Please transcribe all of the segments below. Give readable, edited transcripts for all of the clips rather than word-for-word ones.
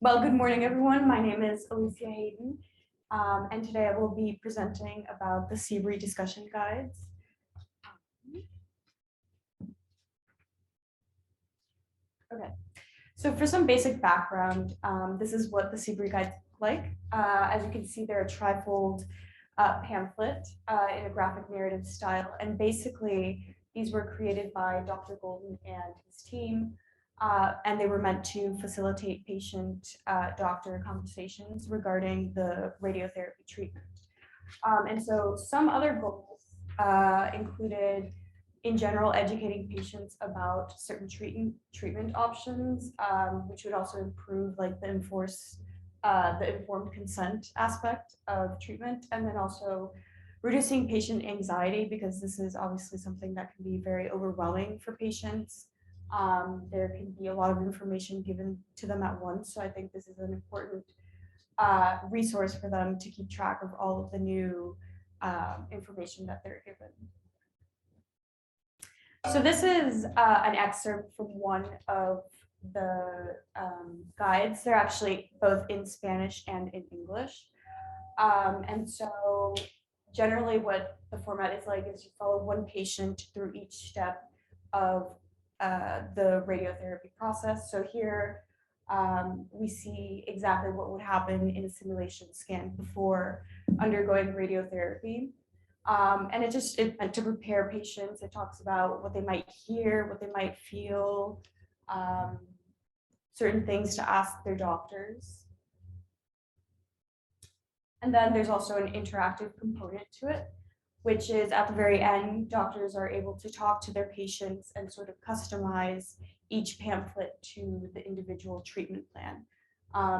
Well, good morning, everyone. My name is Alicia Haydon, and today I will be presenting about the CEBRE discussion guides. Okay, so for some basic background, this is what the CEBRE guides look like. As you can see, they're a trifold pamphlet in a graphic narrative style, and basically these were created by Dr. Golden and his team. And they were meant to facilitate patient-doctor conversations regarding the radiotherapy treatment. And so some other goals included, in general, educating patients about certain treatment options, which would also improve like the informed consent aspect of treatment, and then also reducing patient anxiety, because this is obviously something that can be very overwhelming for patients. There can be a lot of information given to them at once. So I think this is an important resource for them to keep track of all of the new information that they're given. So this is an excerpt from one of the guides. They're actually both in Spanish and in English. And so generally what the format is like is you follow one patient through each step of the radiotherapy process. So here we see exactly what would happen in a simulation scan before undergoing radiotherapy. And it's meant to prepare patients. It talks about what they might hear, what they might feel, certain things to ask their doctors. And then there's also an interactive component to it, which is at the very end, doctors are able to talk to their patients and sort of customize each pamphlet to the individual treatment plan.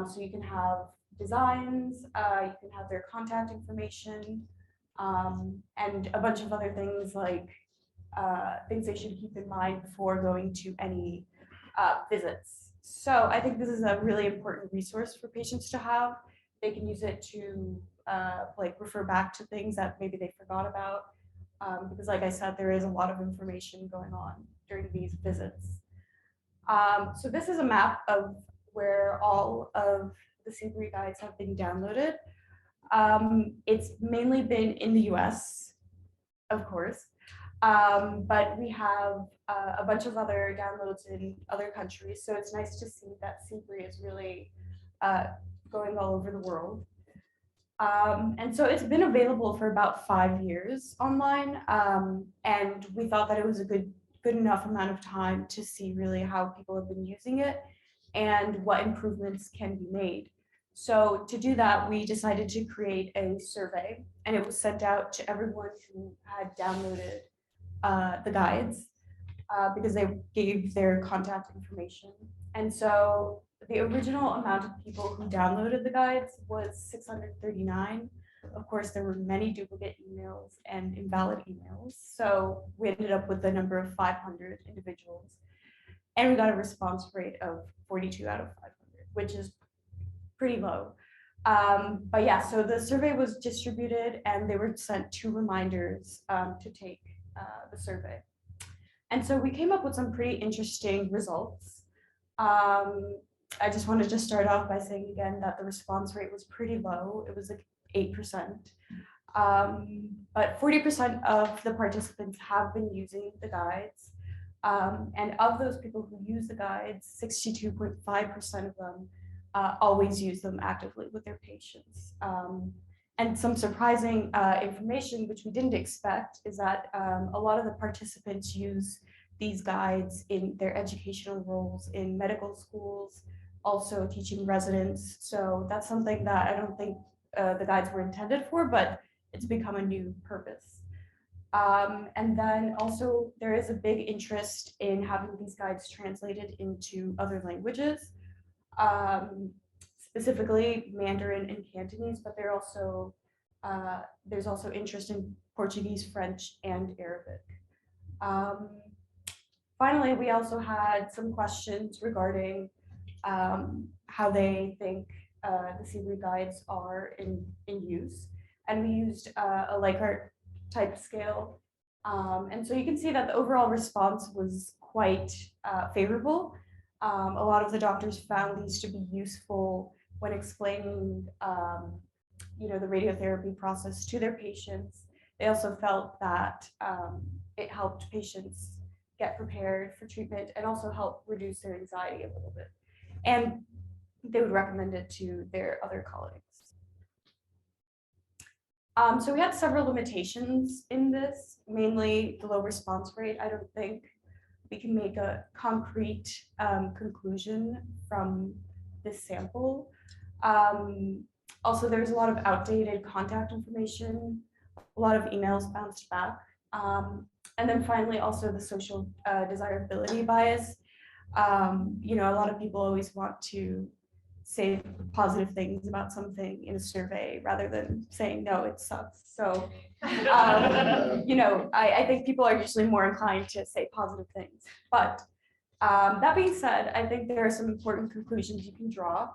So you can have designs, you can have their contact information, and a bunch of other things like things they should keep in mind before going to any visits. So I think this is a really important resource for patients to have. They can use it to like refer back to things that maybe they forgot about, because like I said, there is a lot of information going on during these visits. So this is a map of where all of the CEBRE guides have been downloaded. It's mainly been in the US, of course, but we have a bunch of other downloads in other countries. So it's nice to see that CEBRE is really going all over the world. And so it's been available for about 5 years online, and we thought that it was a good enough amount of time to see really how people have been using it and what improvements can be made. So to do that, we decided to create a survey, and it was sent out to everyone who had downloaded the guides, because they gave their contact information. And so the original amount of people who downloaded the guides was 639. Of course, there were many duplicate emails and invalid emails. So we ended up with the number of 500 individuals. And we got a response rate of 42 out of 500, which is pretty low. But yeah, so the survey was distributed and they were sent 2 reminders to take the survey. And so we came up with some pretty interesting results. I just wanted to start off by saying again that the response rate was pretty low. It was like 8%. But 40% of the participants have been using the guides. And of those people who use the guides, 62.5% of them always use them actively with their patients. And some surprising information, which we didn't expect, is that a lot of the participants use these guides in their educational roles in medical schools, also teaching residents. So that's something that I don't think the guides were intended for, but it's become a new purpose. And then also there is a big interest in having these guides translated into other languages, specifically Mandarin and Cantonese, but there's also interest in Portuguese, French, and Arabic. Finally, we also had some questions regarding how they think the CEBRE guides are in use. And we used a Likert type scale. And so you can see that the overall response was quite favorable. A lot of the doctors found these to be useful when explaining, the radiotherapy process to their patients. They also felt that it helped patients get prepared for treatment and also help reduce their anxiety a little bit. And they would recommend it to their other colleagues. So we had several limitations in this, mainly the low response rate. I don't think we can make a concrete conclusion from this sample. Also, there's a lot of outdated contact information, a lot of emails bounced back. And then finally, also the social desirability bias. A lot of people always want to say positive things about something in a survey rather than saying, no, it sucks. So, I think people are usually more inclined to say positive things. But that being said, I think there are some important conclusions you can draw.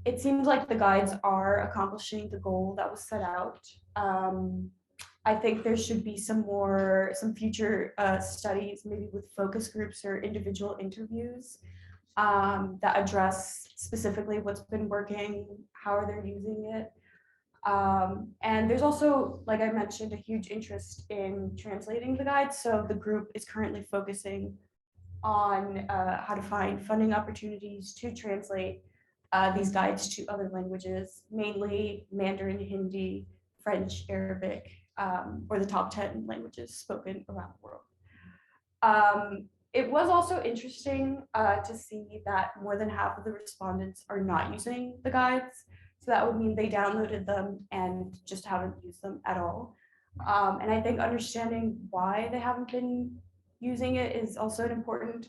It seems like the guides are accomplishing the goal that was set out. I think there should be some future studies, maybe with focus groups or individual interviews that address specifically what's been working, how are they using it. And there's also, like I mentioned, a huge interest in translating the guides. So the group is currently focusing on how to find funding opportunities to translate these guides to other languages, mainly Mandarin, Hindi, French, Arabic, or the top 10 languages spoken around the world. It was also interesting to see that more than half of the respondents are not using the guides. So that would mean they downloaded them and just haven't used them at all. And I think understanding why they haven't been using it is also an important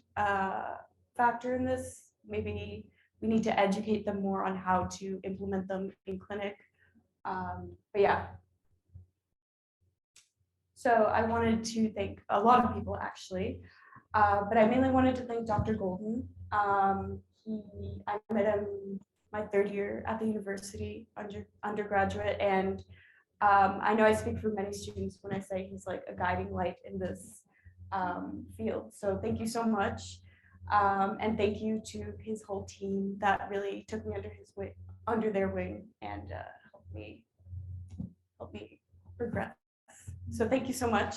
factor in this. Maybe we need to educate them more on how to implement them in clinic. But yeah. So I wanted to thank a lot of people actually, but I mainly wanted to thank Dr. Golden. I met him my third year at the university, undergraduate, and I know I speak for many students when I say he's like a guiding light in this field. So thank you so much. And thank you to his whole team that really took me under their wing and helped me progress. So thank you so much.